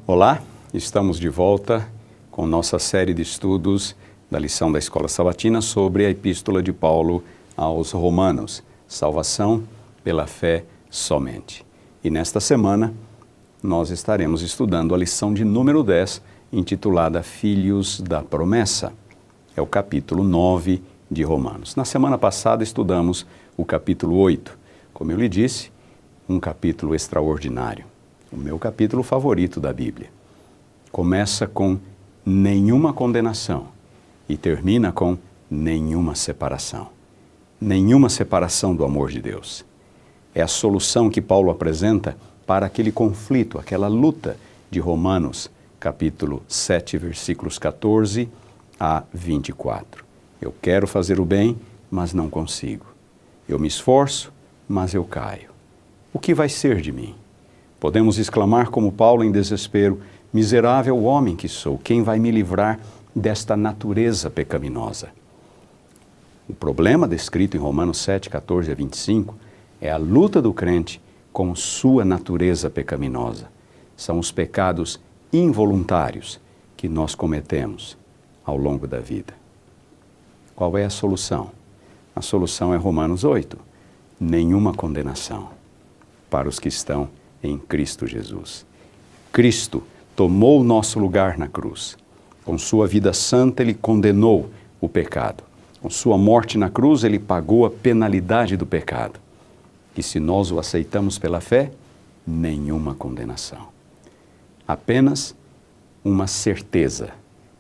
Olá, estamos de volta com nossa série de estudos da lição da Escola Sabatina sobre a Epístola de Paulo aos Romanos, salvação pela fé somente. E nesta semana nós estaremos estudando a lição de número 10, intitulada Filhos da Promessa. É o capítulo 9 de Romanos. Na semana passada estudamos o capítulo 8. Como eu lhe disse, um capítulo extraordinário. O meu capítulo favorito da Bíblia. Começa com nenhuma condenação e termina com nenhuma separação. Nenhuma separação do amor de Deus. É a solução que Paulo apresenta para aquele conflito, aquela luta de Romanos, capítulo 7, versículos 14 a 24. Eu quero fazer o bem, mas não consigo. Eu me esforço, mas eu caio. O que vai ser de mim? Podemos exclamar como Paulo em desespero: miserável homem que sou, quem vai me livrar desta natureza pecaminosa? O problema descrito em Romanos 7, 14 a 25 é a luta do crente com sua natureza pecaminosa. São os pecados involuntários que nós cometemos ao longo da vida. Qual é a solução? A solução é Romanos 8. Nenhuma condenação para os que estão em Cristo Jesus. Cristo tomou o nosso lugar na cruz. Com sua vida santa, Ele condenou o pecado. Com sua morte na cruz, Ele pagou a penalidade do pecado. E se nós o aceitamos pela fé, nenhuma condenação. Apenas uma certeza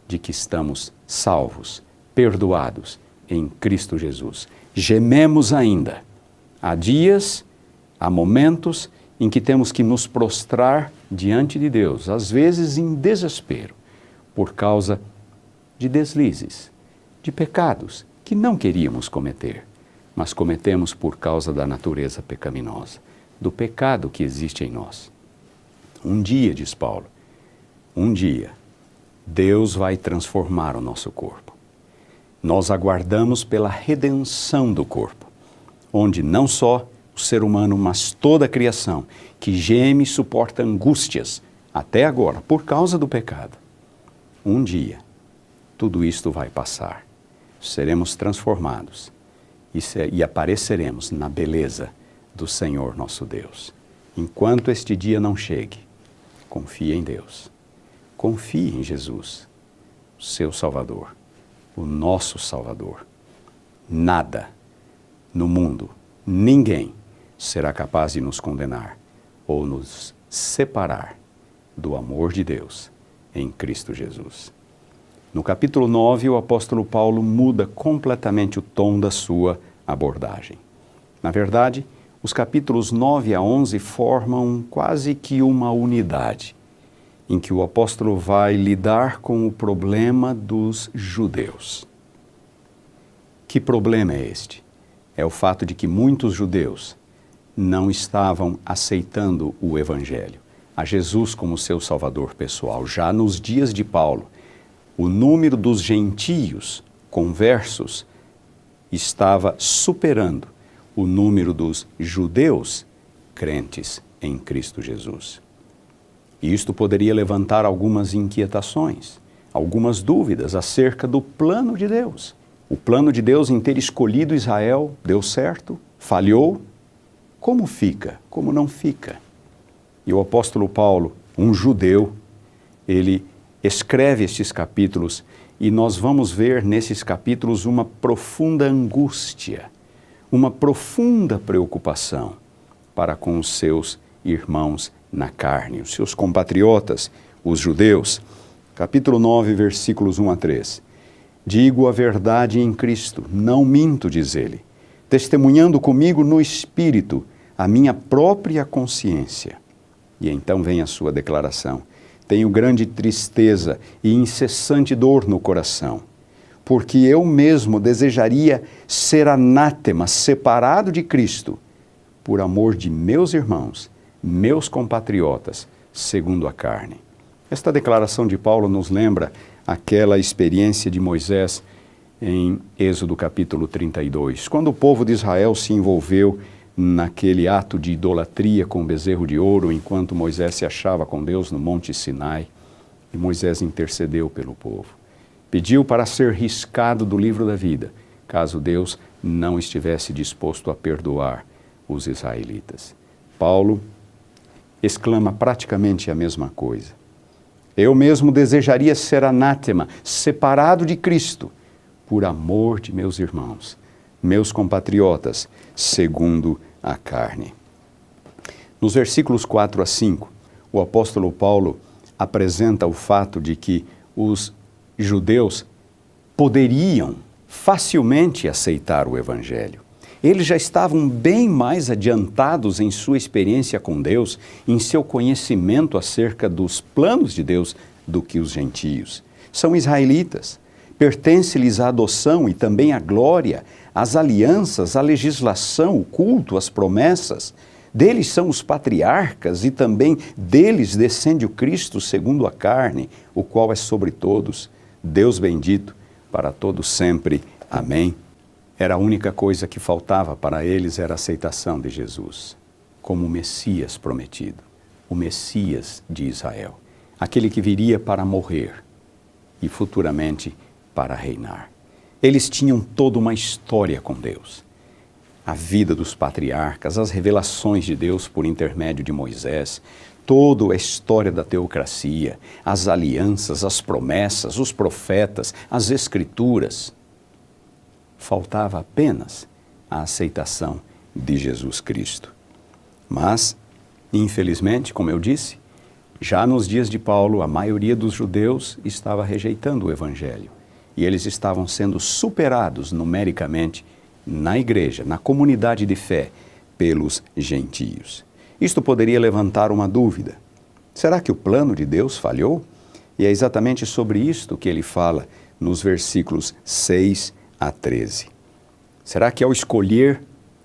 de que estamos salvos, perdoados em Cristo Jesus. Gememos ainda. Há dias, há momentos em que temos que nos prostrar diante de Deus, às vezes em desespero, por causa de deslizes, de pecados que não queríamos cometer, mas cometemos por causa da natureza pecaminosa, do pecado que existe em nós. Um dia, diz Paulo, um dia, Deus vai transformar o nosso corpo. Nós aguardamos pela redenção do corpo, onde não só o ser humano, mas toda a criação, que geme e suporta angústias, até agora, por causa do pecado. Um dia, tudo isto vai passar. Seremos transformados e apareceremos na beleza do Senhor nosso Deus. Enquanto este dia não chegue, confie em Deus. Confie em Jesus, o seu Salvador, o nosso Salvador. Nada no mundo, ninguém será capaz de nos condenar ou nos separar do amor de Deus em Cristo Jesus. No capítulo 9, o apóstolo Paulo muda completamente o tom da sua abordagem. Na verdade, os capítulos 9 a 11 formam quase que uma unidade, em que o apóstolo vai lidar com o problema dos judeus. Que problema é este? É o fato de que muitos judeus não estavam aceitando o Evangelho, a Jesus como seu Salvador pessoal. Já nos dias de Paulo, o número dos gentios conversos estava superando o número dos judeus crentes em Cristo Jesus. E isto poderia levantar algumas inquietações, algumas dúvidas acerca do plano de Deus. O plano de Deus em ter escolhido Israel deu certo? Falhou? Como fica? Como não fica? E o apóstolo Paulo, um judeu, ele escreve estes capítulos e nós vamos ver nesses capítulos uma profunda angústia, uma profunda preocupação para com os seus irmãos na carne, os seus compatriotas, os judeus. Capítulo 9, versículos 1 a 3. Digo a verdade em Cristo, não minto, diz ele, testemunhando comigo no Espírito a minha própria consciência. E então vem a sua declaração. Tenho grande tristeza e incessante dor no coração, porque eu mesmo desejaria ser anátema, separado de Cristo, por amor de meus irmãos, meus compatriotas, segundo a carne. Esta declaração de Paulo nos lembra aquela experiência de Moisés em Êxodo capítulo 32, quando o povo de Israel se envolveu naquele ato de idolatria com o bezerro de ouro, enquanto Moisés se achava com Deus no Monte Sinai, e Moisés intercedeu pelo povo. Pediu para ser riscado do livro da vida, caso Deus não estivesse disposto a perdoar os israelitas. Paulo exclama praticamente a mesma coisa. Eu mesmo desejaria ser anátema, separado de Cristo, por amor de meus irmãos, meus compatriotas, segundo a carne. Nos versículos 4 a 5, o apóstolo Paulo apresenta o fato de que os judeus poderiam facilmente aceitar o Evangelho. Eles já estavam bem mais adiantados em sua experiência com Deus, em seu conhecimento acerca dos planos de Deus, do que os gentios. São israelitas, pertence-lhes a adoção e também a glória, as alianças, a legislação, o culto, as promessas. Deles são os patriarcas e também deles descende o Cristo segundo a carne, o qual é sobre todos. Deus bendito para todos sempre. Amém. Era a única coisa que faltava para eles, era a aceitação de Jesus como o Messias prometido, o Messias de Israel, aquele que viria para morrer e futuramente para reinar. Eles tinham toda uma história com Deus. A vida dos patriarcas, as revelações de Deus por intermédio de Moisés, toda a história da teocracia, as alianças, as promessas, os profetas, as escrituras. Faltava apenas a aceitação de Jesus Cristo. Mas, infelizmente, como eu disse, já nos dias de Paulo, a maioria dos judeus estava rejeitando o Evangelho. E eles estavam sendo superados numericamente na igreja, na comunidade de fé, pelos gentios. Isto poderia levantar uma dúvida. Será que o plano de Deus falhou? E é exatamente sobre isto que ele fala nos versículos 6 a 13. Será que ao escolher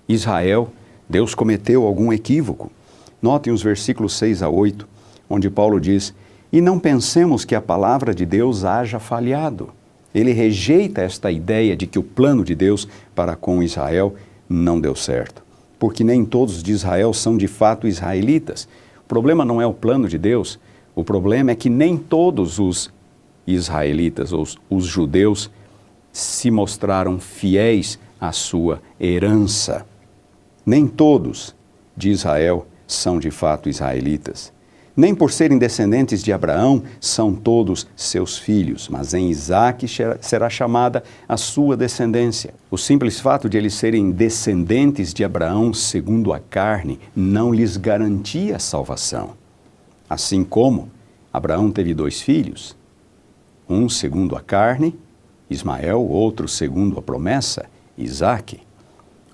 Israel, Deus cometeu algum equívoco? Notem os versículos 6 a 8, onde Paulo diz: e não pensemos que a palavra de Deus haja falhado. Ele rejeita esta ideia de que o plano de Deus para com Israel não deu certo, porque nem todos de Israel são de fato israelitas. O problema não é o plano de Deus, o problema é que nem todos os israelitas, ou os judeus, se mostraram fiéis à sua herança. Nem todos de Israel são de fato israelitas. Nem por serem descendentes de Abraão são todos seus filhos, mas em Isaque será chamada a sua descendência. O simples fato de eles serem descendentes de Abraão segundo a carne não lhes garantia a salvação. Assim como Abraão teve 2 filhos, um segundo a carne, Ismael, outro segundo a promessa, Isaque.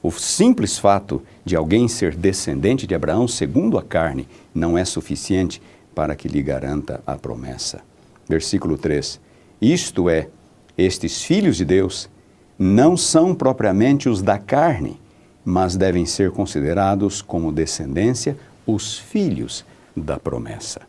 O simples fato de alguém ser descendente de Abraão segundo a carne não é suficiente para que lhe garanta a promessa. Versículo 3. Isto é, estes filhos de Deus não são propriamente os da carne, mas devem ser considerados como descendência os filhos da promessa.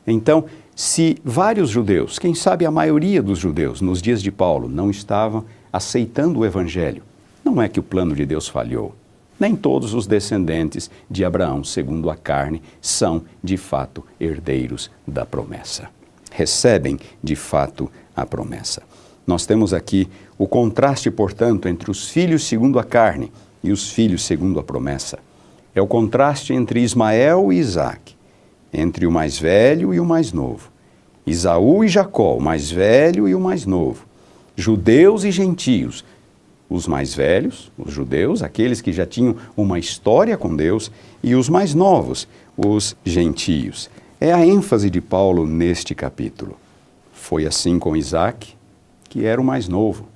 Então, se vários judeus, quem sabe a maioria dos judeus nos dias de Paulo, não estavam aceitando o Evangelho, não é que o plano de Deus falhou. Nem todos os descendentes de Abraão, segundo a carne, são, de fato, herdeiros da promessa. Recebem, de fato, a promessa. Nós temos aqui o contraste, portanto, entre os filhos segundo a carne e os filhos segundo a promessa. É o contraste entre Ismael e Isaque, entre o mais velho e o mais novo. Esaú e Jacó, o mais velho e o mais novo. Judeus e gentios, os mais velhos, os judeus, aqueles que já tinham uma história com Deus, e os mais novos, os gentios. É a ênfase de Paulo neste capítulo. Foi assim com Isaque, que era o mais novo.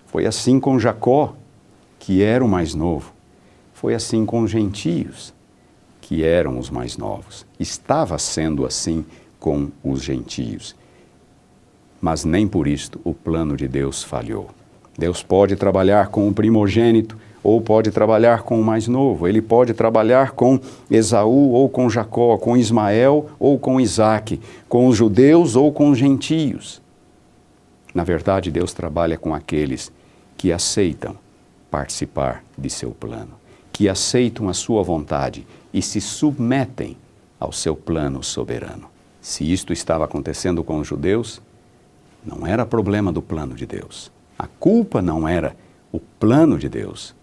Foi assim com Jacó, que era o mais novo. Foi assim com os gentios, que eram os mais novos. Estava sendo assim com os gentios. Mas nem por isto o plano de Deus falhou. Deus pode trabalhar com o primogênito ou pode trabalhar com o mais novo. Ele pode trabalhar com Esaú ou com Jacó, com Ismael ou com Isaque, com os judeus ou com os gentios. Na verdade, Deus trabalha com aqueles que aceitam participar de seu plano, que aceitam a sua vontade e se submetem ao seu plano soberano. Se isto estava acontecendo com os judeus, não era problema do plano de Deus. A culpa não era o plano de Deus.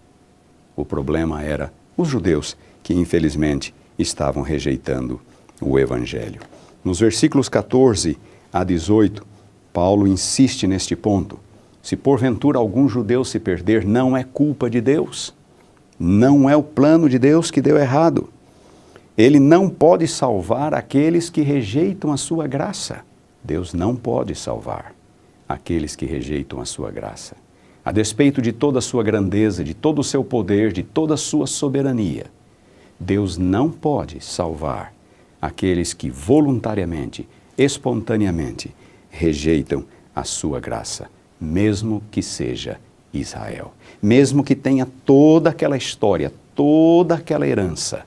O problema era os judeus que, infelizmente, estavam rejeitando o Evangelho. Nos versículos 14 a 18, Paulo insiste neste ponto. Se porventura algum judeu se perder, não é culpa de Deus. Não é o plano de Deus que deu errado. Ele não pode salvar aqueles que rejeitam a sua graça. Deus não pode salvar aqueles que rejeitam a sua graça. A despeito de toda a sua grandeza, de todo o seu poder, de toda a sua soberania, Deus não pode salvar aqueles que voluntariamente, espontaneamente, rejeitam a sua graça, mesmo que seja Israel. Mesmo que tenha toda aquela história, toda aquela herança.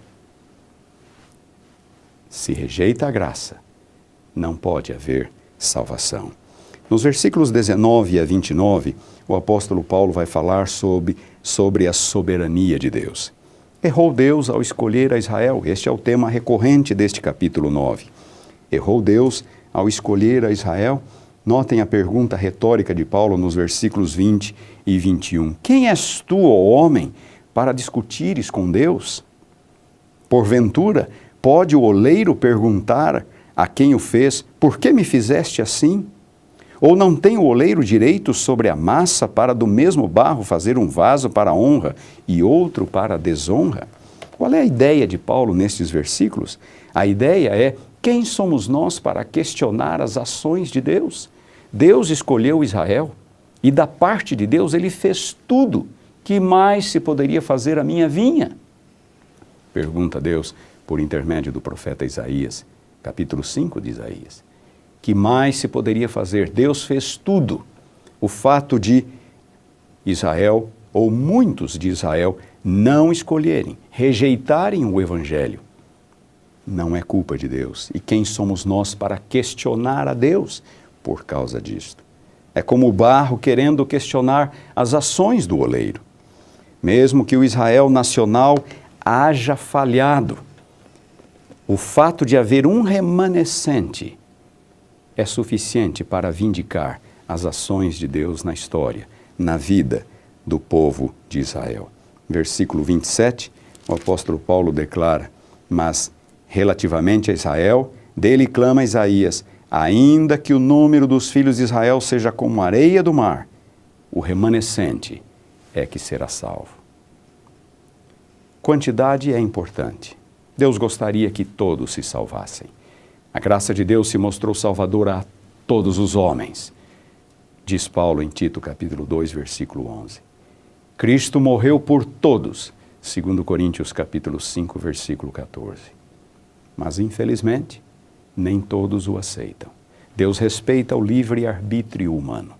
Se rejeita a graça, não pode haver salvação. Nos versículos 19 a 29, o apóstolo Paulo vai falar sobre a soberania de Deus. Errou Deus ao escolher a Israel? Este é o tema recorrente deste capítulo 9. Errou Deus ao escolher a Israel? Notem a pergunta retórica de Paulo nos versículos 20 e 21. Quem és tu, ó homem, para discutires com Deus? Porventura, pode o oleiro perguntar a quem o fez, por que me fizeste assim? Ou não tem o oleiro direito sobre a massa para do mesmo barro fazer um vaso para a honra e outro para a desonra? Qual é a ideia de Paulo nestes versículos? A ideia é, quem somos nós para questionar as ações de Deus? Deus escolheu Israel e da parte de Deus ele fez tudo. Que mais se poderia fazer a minha vinha? Pergunta Deus por intermédio do profeta Isaías, capítulo 5 de Isaías. Que mais se poderia fazer? Deus fez tudo. O fato de Israel, ou muitos de Israel, não escolherem, rejeitarem o Evangelho, não é culpa de Deus. E quem somos nós para questionar a Deus por causa disto? É como o barro querendo questionar as ações do oleiro. Mesmo que o Israel nacional haja falhado, o fato de haver um remanescente é suficiente para vindicar as ações de Deus na história, na vida do povo de Israel. Versículo 27, o apóstolo Paulo declara, mas relativamente a Israel, dele clama Isaías, ainda que o número dos filhos de Israel seja como a areia do mar, o remanescente é que será salvo. Quantidade é importante. Deus gostaria que todos se salvassem. A graça de Deus se mostrou salvadora a todos os homens. Diz Paulo em Tito, capítulo 2, versículo 11. Cristo morreu por todos, segundo Coríntios, capítulo 5, versículo 14. Mas, infelizmente, nem todos o aceitam. Deus respeita o livre-arbítrio humano.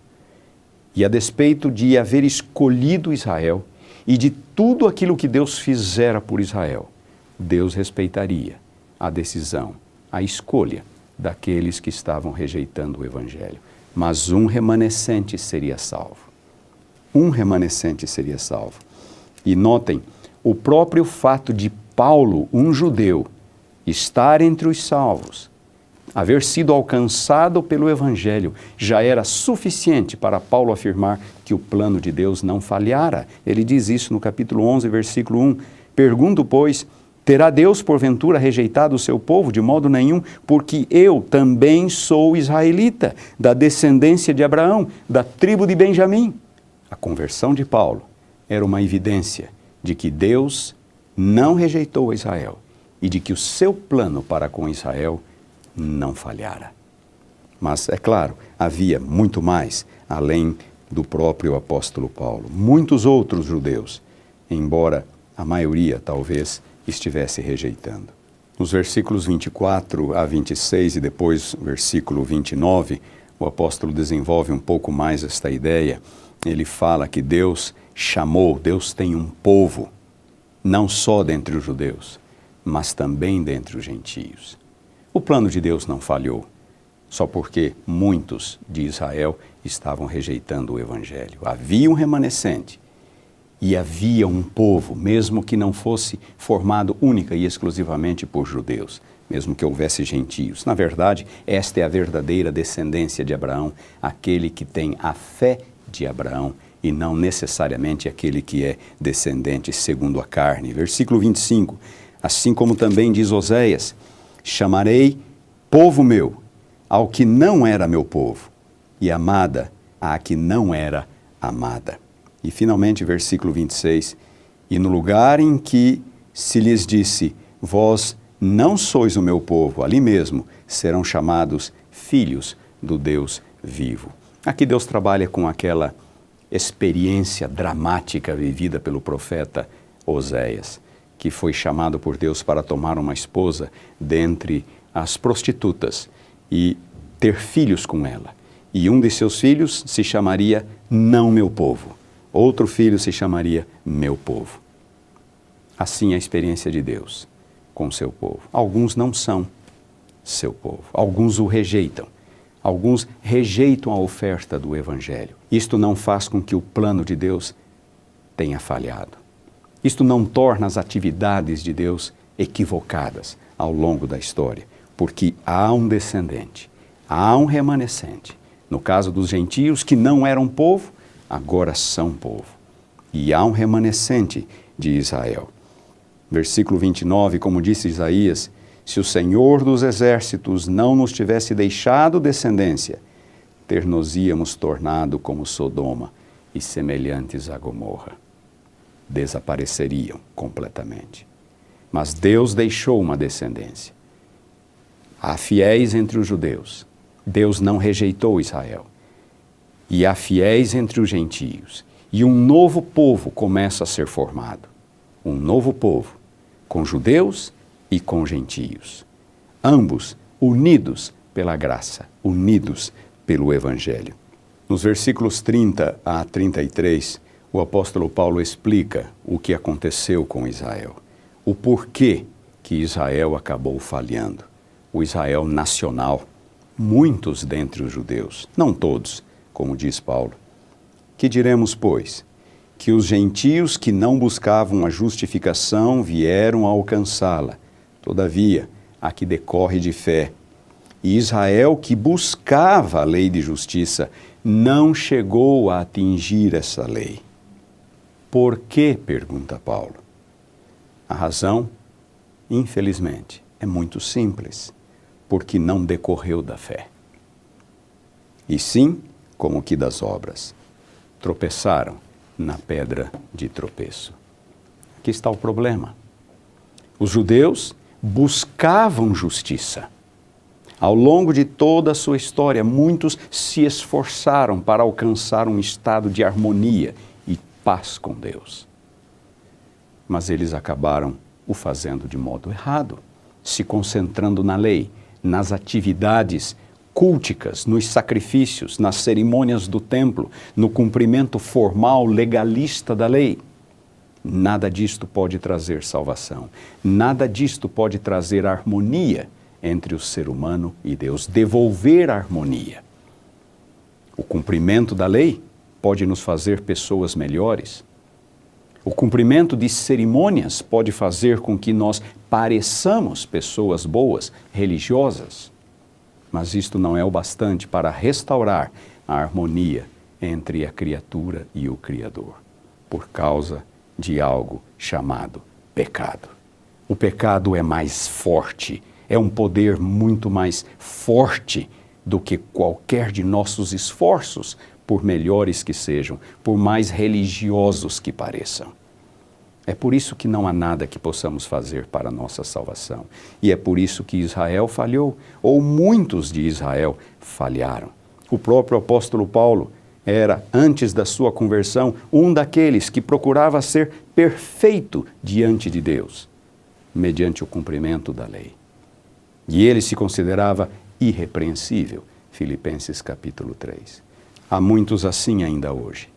E a despeito de haver escolhido Israel e de tudo aquilo que Deus fizera por Israel, Deus respeitaria a decisão, a escolha daqueles que estavam rejeitando o Evangelho. Mas um remanescente seria salvo. Um remanescente seria salvo. E notem, o próprio fato de Paulo, um judeu, estar entre os salvos, haver sido alcançado pelo Evangelho, já era suficiente para Paulo afirmar que o plano de Deus não falhara. Ele diz isso no capítulo 11, versículo 1. Pergunto, pois, terá Deus, porventura, rejeitado o seu povo? De modo nenhum, porque eu também sou israelita, da descendência de Abraão, da tribo de Benjamim. A conversão de Paulo era uma evidência de que Deus não rejeitou Israel e de que o seu plano para com Israel não falhara. Mas, é claro, havia muito mais além do próprio apóstolo Paulo. Muitos outros judeus, embora a maioria, talvez, estivesse rejeitando. Nos versículos 24 a 26 e depois versículo 29, o apóstolo desenvolve um pouco mais esta ideia. Ele fala que Deus chamou, Deus tem um povo, não só dentre os judeus, mas também dentre os gentios. O plano de Deus não falhou, só porque muitos de Israel estavam rejeitando o Evangelho. Havia um remanescente e havia um povo, mesmo que não fosse formado única e exclusivamente por judeus, mesmo que houvesse gentios. Na verdade, esta é a verdadeira descendência de Abraão, aquele que tem a fé de Abraão e não necessariamente aquele que é descendente segundo a carne. Versículo 25, assim como também diz Oséias, chamarei povo meu ao que não era meu povo, e amada à que não era amada. E finalmente, versículo 26, e no lugar em que se lhes disse, vós não sois o meu povo, ali mesmo serão chamados filhos do Deus vivo. Aqui Deus trabalha com aquela experiência dramática vivida pelo profeta Oséias, que foi chamado por Deus para tomar uma esposa dentre as prostitutas e ter filhos com ela. E um de seus filhos se chamaria não meu povo. Outro filho se chamaria meu povo. Assim é a experiência de Deus com seu povo. Alguns não são seu povo. Alguns o rejeitam. Alguns rejeitam a oferta do Evangelho. Isto não faz com que o plano de Deus tenha falhado. Isto não torna as atividades de Deus equivocadas ao longo da história, porque há um descendente, há um remanescente. No caso dos gentios, que não eram povo, agora são povo. E há um remanescente de Israel. Versículo 29, como disse Isaías, se o Senhor dos exércitos não nos tivesse deixado descendência, ter-nos-íamos tornado como Sodoma e semelhantes a Gomorra. Desapareceriam completamente. Mas Deus deixou uma descendência. Há fiéis entre os judeus. Deus não rejeitou Israel. E há fiéis entre os gentios. E um novo povo começa a ser formado. Um novo povo, com judeus e com gentios. Ambos unidos pela graça, unidos pelo Evangelho. Nos versículos 30 a 33, o apóstolo Paulo explica o que aconteceu com Israel. O porquê que Israel acabou falhando. O Israel nacional. Muitos dentre os judeus, não todos, como diz Paulo. Que diremos, pois? Que os gentios que não buscavam a justificação vieram a alcançá-la. Todavia, a que decorre de fé. E Israel, que buscava a lei de justiça, não chegou a atingir essa lei. Por quê? Pergunta Paulo. A razão, infelizmente, é muito simples. Porque não decorreu da fé. E sim, como que das obras. Tropeçaram na pedra de tropeço. Aqui está o problema. Os judeus buscavam justiça. Ao longo de toda a sua história, muitos se esforçaram para alcançar um estado de harmonia e paz com Deus. Mas eles acabaram o fazendo de modo errado, se concentrando na lei, nas atividades culticas, nos sacrifícios, nas cerimônias do templo, no cumprimento formal, legalista da lei. Nada disto pode trazer salvação. Nada disto pode trazer harmonia entre o ser humano e Deus, devolver a harmonia. O cumprimento da lei pode nos fazer pessoas melhores. O cumprimento de cerimônias pode fazer com que nós pareçamos pessoas boas, religiosas. Mas isto não é o bastante para restaurar a harmonia entre a criatura e o Criador, por causa de algo chamado pecado. O pecado é mais forte, é um poder muito mais forte do que qualquer de nossos esforços, por melhores que sejam, por mais religiosos que pareçam. É por isso que não há nada que possamos fazer para a nossa salvação. E é por isso que Israel falhou, ou muitos de Israel falharam. O próprio apóstolo Paulo era, antes da sua conversão, um daqueles que procurava ser perfeito diante de Deus, mediante o cumprimento da lei. E ele se considerava irrepreensível. Filipenses capítulo 3. Há muitos assim ainda hoje,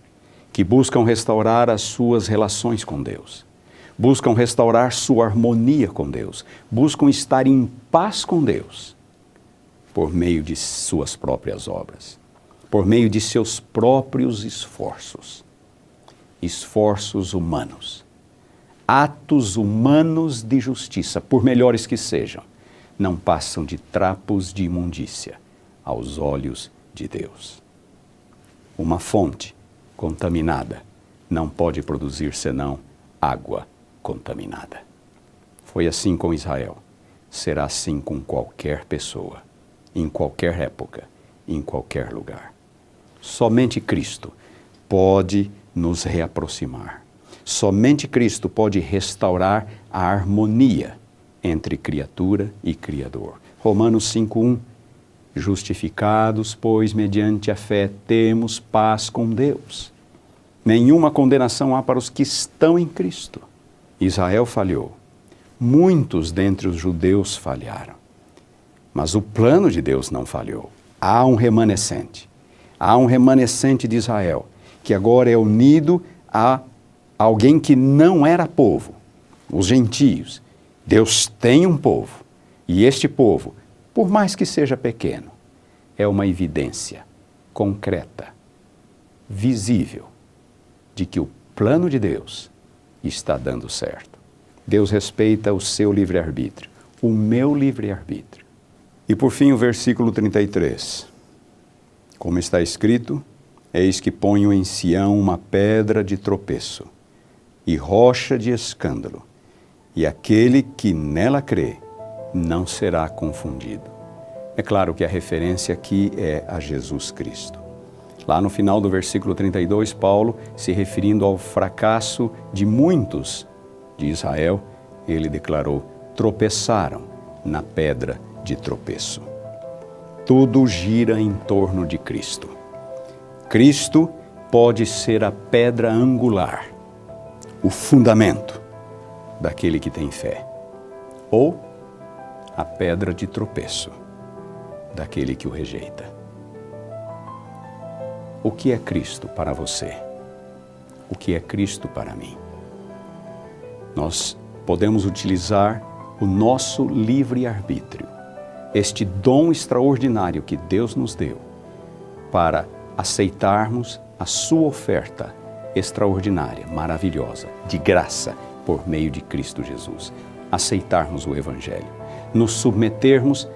que buscam restaurar as suas relações com Deus, buscam restaurar sua harmonia com Deus, buscam estar em paz com Deus, por meio de suas próprias obras, por meio de seus próprios esforços. esforços humanos. Atos humanos de justiça, por melhores que sejam, não passam de trapos de imundícia aos olhos de Deus. Uma fonte contaminada não pode produzir senão água contaminada. Foi assim com Israel. Será assim com qualquer pessoa, em qualquer época, em qualquer lugar. Somente Cristo pode nos reaproximar. Somente Cristo pode restaurar a harmonia entre criatura e Criador. Romanos 5:1. Justificados, pois, mediante a fé, temos paz com Deus. Nenhuma condenação há para os que estão em Cristo. Israel falhou. Muitos dentre os judeus falharam. Mas o plano de Deus não falhou. Há um remanescente. Há um remanescente de Israel, que agora é unido a alguém que não era povo, os gentios. Deus tem um povo. E este povo, por mais que seja pequeno, é uma evidência concreta, visível, de que o plano de Deus está dando certo. Deus respeita o seu livre-arbítrio, o meu livre-arbítrio. E por fim o versículo 33. Como está escrito, eis que ponho em Sião uma pedra de tropeço e rocha de escândalo, e aquele que nela crê não será confundido. É claro que a referência aqui é a Jesus Cristo. Lá no final do versículo 32, Paulo, se referindo ao fracasso de muitos de Israel, ele declarou: tropeçaram na pedra de tropeço. Tudo gira em torno de Cristo. Cristo pode ser a pedra angular, o fundamento daquele que tem fé, ou a pedra de tropeço daquele que o rejeita. O que é Cristo para você? O que é Cristo para mim? Nós podemos utilizar o nosso livre-arbítrio, este dom extraordinário que Deus nos deu, para aceitarmos a sua oferta extraordinária, maravilhosa, de graça, por meio de Cristo Jesus. Aceitarmos o Evangelho, nos submetermos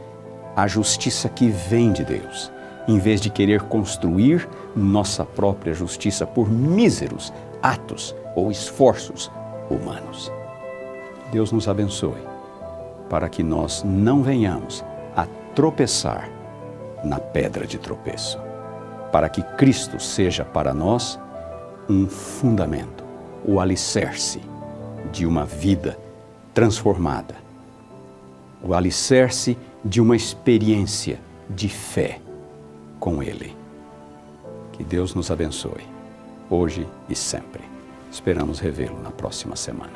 à justiça que vem de Deus, em vez de querer construir nossa própria justiça por míseros atos ou esforços humanos. Deus nos abençoe, para que nós não venhamos a tropeçar na pedra de tropeço, para que Cristo seja para nós um fundamento, o alicerce de uma vida transformada, o alicerce de uma experiência de fé com Ele. Que Deus nos abençoe, hoje e sempre. Esperamos revê-lo na próxima semana.